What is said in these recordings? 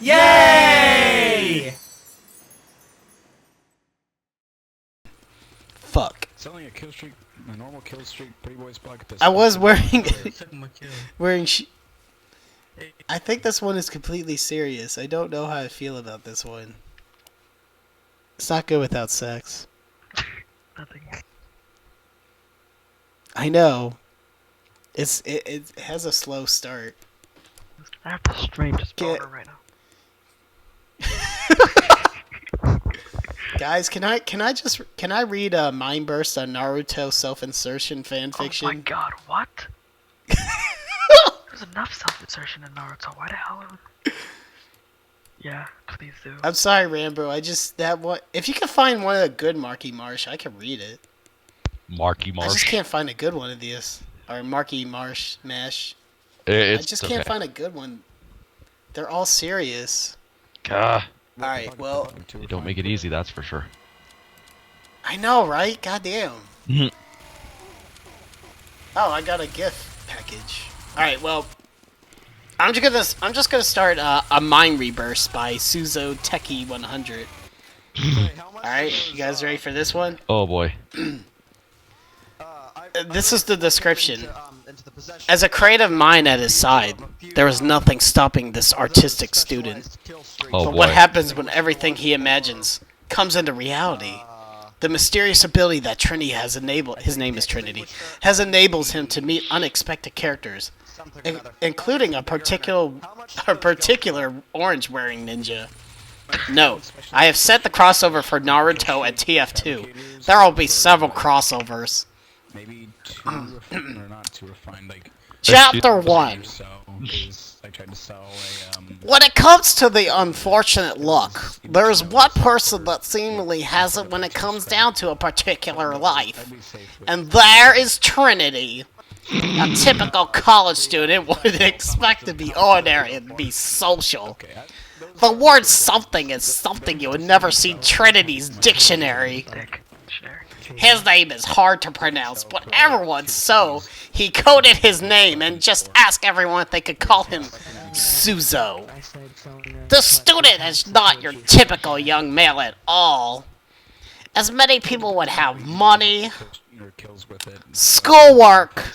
Yay! Fuck. It's only a kill streak, a normal kill streak, Pretty Boys podcast. I was wearing I think this one is completely serious. I don't know how I feel about this one. It's not good without sex. Nothing. I know. It has a slow start. I have the strangest boner right now. Guys, can I read a Mind Burst on Naruto self-insertion fanfiction? Oh my god, what? There's enough self-insertion in Naruto. Why the hell would... Yeah, please do. I'm sorry, Rambo. If you can find one of the good Marky Marsh, I can read it. Marky Marsh. I just can't find a good one of these. Or Marky Marsh Mash. I just can't find a good one. They're all serious. Alright, well... You don't make it easy, that's for sure. I know, right? Goddamn. Oh, I got a GIF package. Alright, well... I'm just gonna start a Mind Reburst by Suzo Techie 100. Alright, you guys ready for this one? Oh boy. This is the description. As a creative mind at his side, there was nothing stopping this artistic student. Oh But boy. what happens when everything he imagines comes into reality? The mysterious ability that Trinity has enabled, his name is Trinity, has enables him to meet unexpected characters, including a particular orange-wearing ninja. Note, I have set the crossover for Naruto and TF2. There will be several crossovers. Maybe too refined, or not too refined, like... Chapter 1. So, is I tried to sell a, When it comes to the unfortunate luck, there is one person that seemingly has it when it comes down to a particular life. And there is Trinity. A typical college student would expect to be ordinary and be social. The word something is something you would never see in Trinity's dictionary. His name is hard to pronounce, but everyone's so he coded his name and just asked everyone if they could call him Suzo. The student is not your typical young male at all. As many people would have money, schoolwork,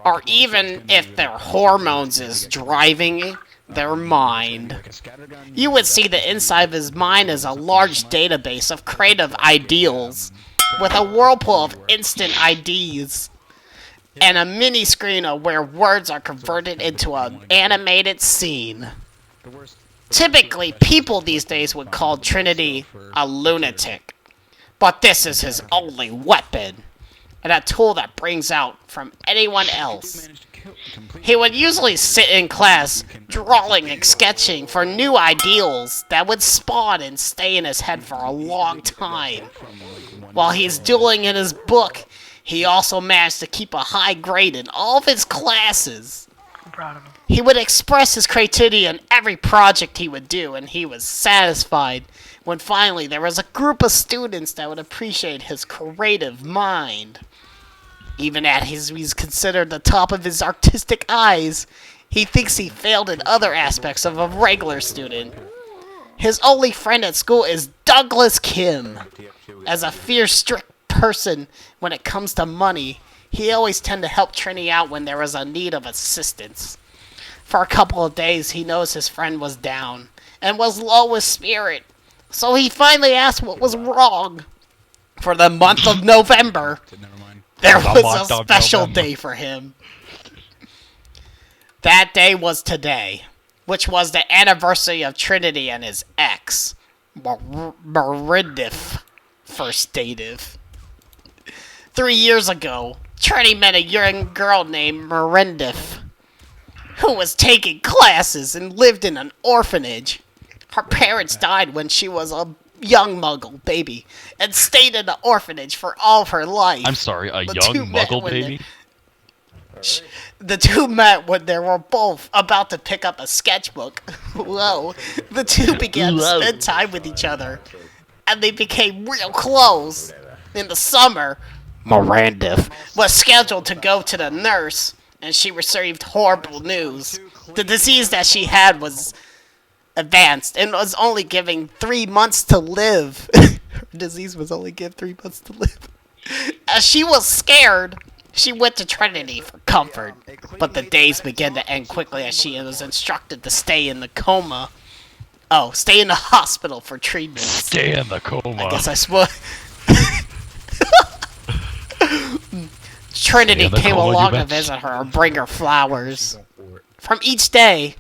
or even if their hormones is driving their mind. You would see the inside of his mind as a large database of creative ideals, with a whirlpool of instant IDs, and a mini screen of where words are converted into an animated scene. Typically, people these days would call Trinity a lunatic, but this is his only weapon, and a tool that brings out from anyone else. He would usually sit in class, drawing and sketching for new ideals that would spawn and stay in his head for a long time. While he's doodling in his book, he also managed to keep a high grade in all of his classes. I'm proud of him. He would express his creativity in every project he would do, and he was satisfied when finally there was a group of students that would appreciate his creative mind. Even as he's considered the top of his artistic eyes, he thinks he failed in other aspects of a regular student. His only friend at school is Douglas Kim. As a fierce, strict person when it comes to money, he always tended to help Trini out when there was a need of assistance. For a couple of days, he knows his friend was down and was low with spirit, so he finally asked what was wrong. For the month of November, there was a special day for him. That day was today, which was the anniversary of Trinity and his ex, Merindif, first dative. 3 years ago, Trinity met a young girl named Merindif, who was taking classes and lived in an orphanage. Her parents died when she was a young muggle baby and stayed in the orphanage for all of her life. I'm sorry, a young muggle baby? The two met when they were both about to pick up a sketchbook. Whoa. The two began to spend time with each other, and they became real close. In the summer, Miranda was scheduled to go to the nurse, and she received horrible news. The disease that she had was advanced and was only giving 3 months to live. Her disease was only given 3 months to live. As she was scared, she went to Trinity for comfort, but the days began to end quickly as she was instructed to stay in the coma. Oh, stay in the hospital for treatment. Stay in the coma. I guess I spoiled. Trinity came along to visit her and bring her flowers. From each day,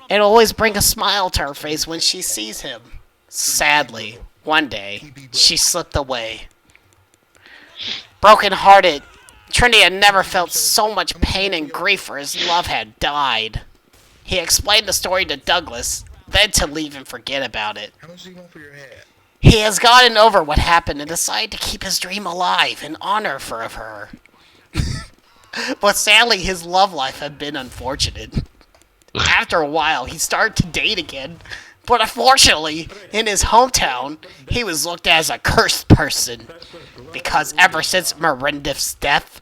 it'll always bring a smile to her face when she sees him. Sadly, one day, she slipped away. Broken-hearted, Trinity had never felt so much pain and grief for his love had died. He explained the story to Douglas, then to leave and forget about it. How much do you want for your hat? He has gotten over what happened and decided to keep his dream alive in honor for her. But sadly, his love life had been unfortunate. After a while, he started to date again, but unfortunately, in his hometown, he was looked at as a cursed person. Because ever since Merindif's death,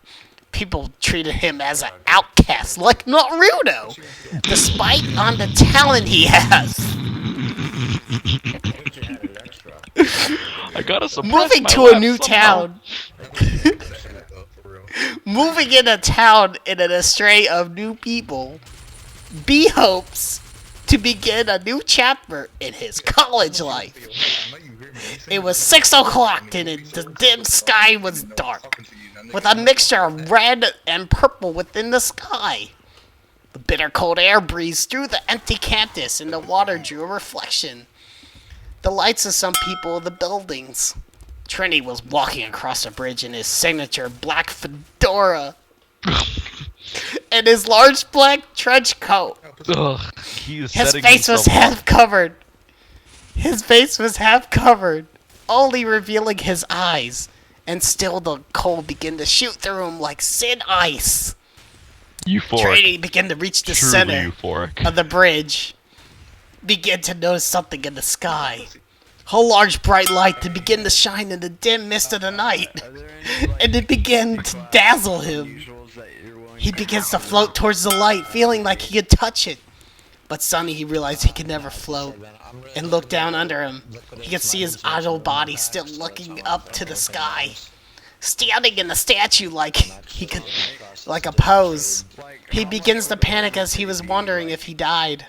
people treated him as an outcast, like Naruto, despite on the talent he has. I gotta suppress Moving my to a laugh new somehow. town. Moving in a town in an array of new people, B hopes to begin a new chapter in his college life. It was 6 o'clock and the dim sky was dark, with a mixture of red and purple within the sky. The bitter cold air breezed through the empty campus and the water drew a reflection. The lights of some people in the buildings. Trinity was walking across the bridge in his signature black fedora and his large black trench coat. Ugh, he is His setting face was himself up. half covered. His face was half covered, only revealing his eyes. And still the cold began to shoot through him like thin ice. Euphoric. Trinity began to reach the Truly center euphoric. of the bridge. Began to notice something in the sky. A large bright light that began to shine in the dim mist of the night. And it began to dazzle him. He begins to float towards the light, feeling like he could touch it. But suddenly he realized he could never float, and looked down under him. He could see his idle body still looking up to the sky, standing in the statue like a pose. He begins to panic as he was wondering if he died.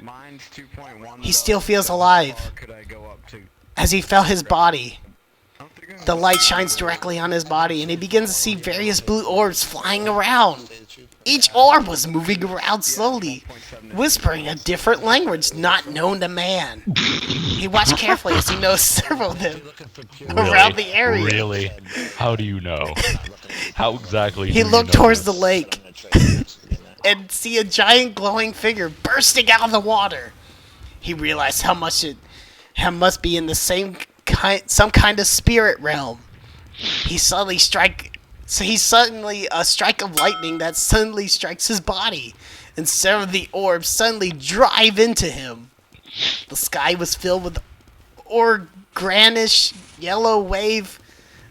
He still feels alive. As he felt his body, the light shines directly on his body, and he begins to see various blue orbs flying around. Each orb was moving around slowly, whispering a different language not known to man. He watched carefully as he noticed several of them around the area. Really? How do you know? How exactly He do looked you know towards this? the lake and see a giant glowing figure bursting out of the water. He realized how must be in the some kind of spirit realm. He suddenly a strike of lightning that suddenly strikes his body, and several of the orbs suddenly drive into him. The sky was filled with granish yellow wave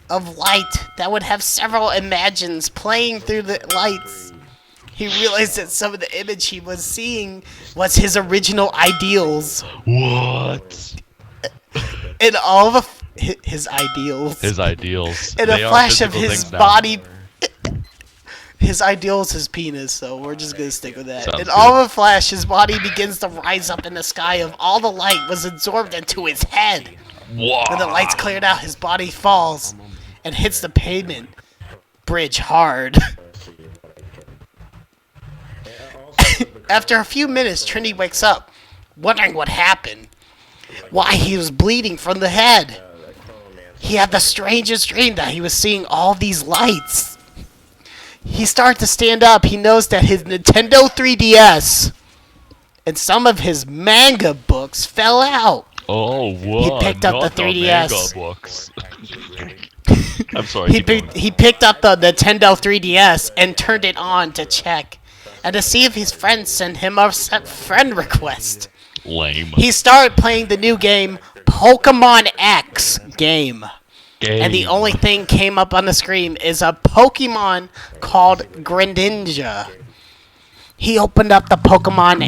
of light that would have several imagines playing through the lights. He realized that some of the image he was seeing was his original ideals. What? And all of his ideals. His ideals. In a They are flash of physical his things now. body. His ideal is his penis, so we're just gonna stick with that. Sounds In good. all of a flash, his body begins to rise up in the sky of all the light was absorbed into his head. Wow. When the lights cleared out, his body falls and hits the pavement bridge hard. After a few minutes, Trinity wakes up, wondering what happened. Why he was bleeding from the head. He had the strangest dream that he was seeing all these lights. He started to stand up. He noticed that his Nintendo 3DS and some of his manga books fell out. Oh, what? picked up Not the 3DS. manga books. I'm sorry. He keep going. picked up the Nintendo 3DS and turned it on to check and to see if his friends sent him a friend request. Lame. He started playing the new game Pokemon X game. And the only thing came up on the screen is a Pokemon called Greninja. He opened up the Pokemon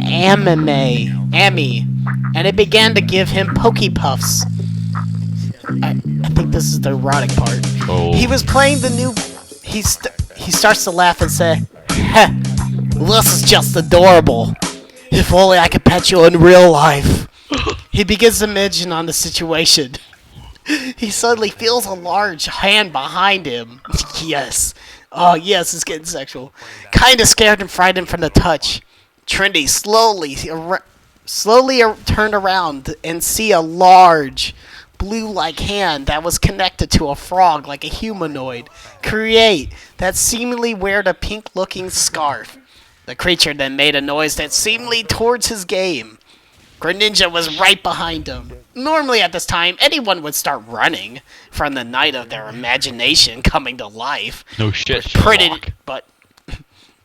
Ami, and it began to give him Pokepuffs. I think this is the erotic part. Oh. He was playing the new... He starts to laugh and say, "Heh, this is just adorable. If only I could pet you in real life." He begins to imagine on the situation. He suddenly feels a large hand behind him. Yes. Oh, yes, it's getting sexual. Kinda scared and frightened from the touch. Trinity slowly turned around and see a large blue-like hand that was connected to a frog like a humanoid create that seemingly weared a pink-looking scarf. The creature then made a noise that seemingly towards his game. Greninja was right behind him. Normally at this time, anyone would start running from the night of their imagination coming to life. No shit, Pretty, Sherlock.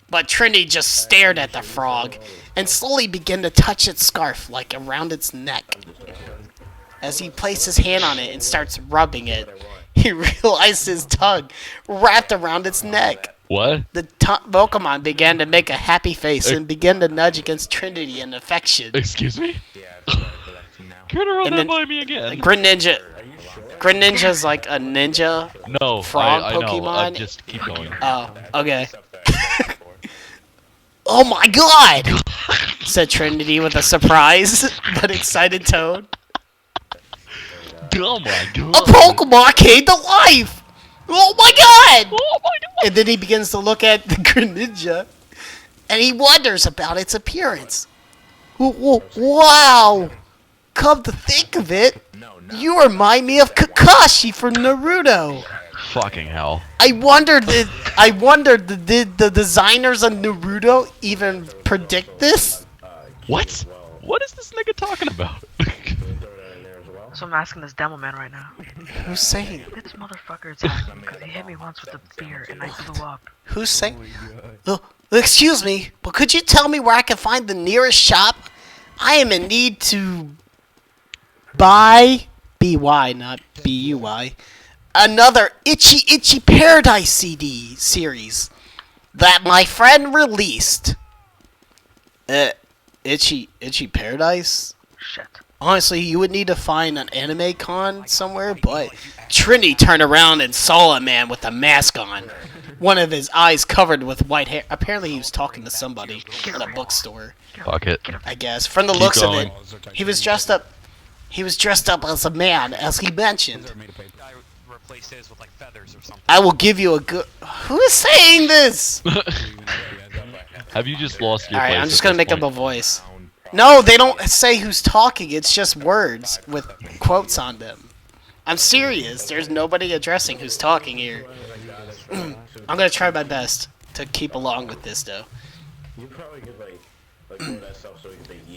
but Trinity just stared at the frog and slowly began to touch its scarf like around its neck. As he placed his hand on it and starts rubbing it, he realized his tongue wrapped around its neck. What? The Pokemon began to make a happy face and began to nudge against Trinity in affection. Excuse me? Can you run And that then- by me again? Greninja's like a ninja. No, frog I know. Pokemon? Just keep going. Oh, okay. Oh my god! Said Trinity with a surprised but excited tone. Oh my god. A Pokemon came to life! Oh my god! Oh my god. And then he begins to look at the Greninja, and he wonders about its appearance. Wow! Come to think of it, you remind me of Kakashi from Naruto. Fucking hell. I wondered, did the designers of Naruto even predict this? What? What is this nigga talking about? So I'm asking this demo man right now. Who's saying? This motherfucker is asking because he hit me once with a beer and I blew up. Who's saying? Excuse me, but could you tell me where I can find the nearest shop? I am in need to buy B-Y, not B-U-Y, another Itchy Paradise CD series that my friend released. Itchy Paradise? Shit. Honestly, you would need to find an anime con somewhere, but Trinity turned around and saw a man with a mask on. One of his eyes covered with white hair. Apparently he was talking to somebody in a bookstore, Fuck it. I guess. From the looks of it, he was dressed up as a man, as he mentioned. Replace his with like feathers or something. I will give you a good... Who is saying this? Have you just lost your Alright, place I'm just at gonna this make up a point? voice. No, they don't say who's talking. It's just words with quotes on them. I'm serious. There's nobody addressing who's talking here. I'm gonna try my best to keep along with this, though.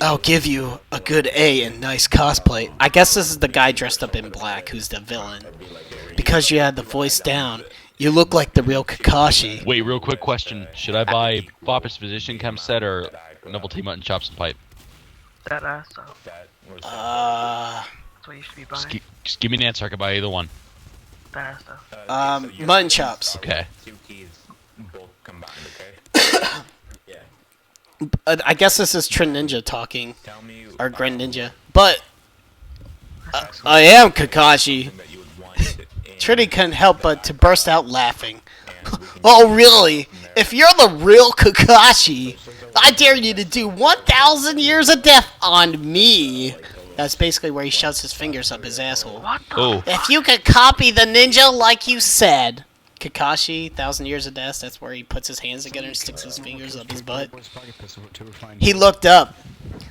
I'll give you a good A in nice cosplay. I guess this is the guy dressed up in black who's the villain. Because you had the voice down, you look like the real Kakashi. Wait, real quick question. Should I buy Bopper's Physician Chem set or Novelty Mutton Chops and Pipe? That ass though. That's what you should be buying. Just give me an answer. I can buy either one. That ass though. Mutton chops. Okay. I guess this is Trin Ninja talking, or Gren Ninja. But I am Kakashi. Trinity couldn't help but to burst out laughing. Oh, really? If you're the real Kakashi, I dare you to do 1,000 years of death on me. That's basically where he shoves his fingers up his asshole. What the? Oh. If you could copy the ninja like you said. Kakashi, 1,000 Years of Death, that's where he puts his hands together and sticks his fingers up his butt. He looked up.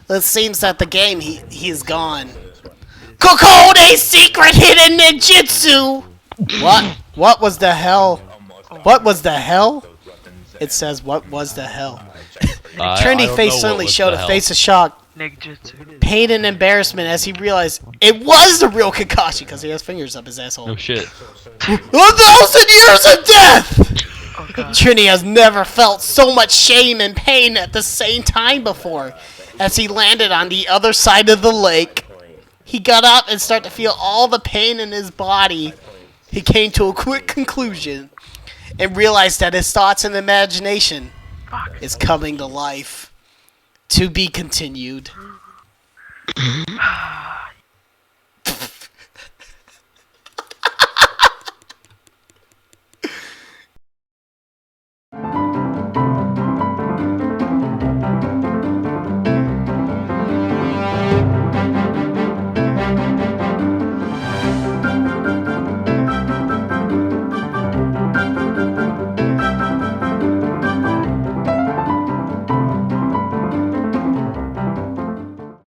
It seems that the game, he is gone. Kokode's secret hidden ninjutsu! What? What was the hell? What was the hell? It says, what was the hell? Trinity face suddenly showed a face of shock, Ninjutsu. pain and embarrassment as he realized it was the real Kakashi because he has fingers up his asshole. No shit. 1,000 years of death! Oh god. Trini has never felt so much shame and pain at the same time before. As he landed on the other side of the lake, he got up and started to feel all the pain in his body. He came to a quick conclusion and realized that his thoughts and imagination Fuck. is coming to life. To be continued.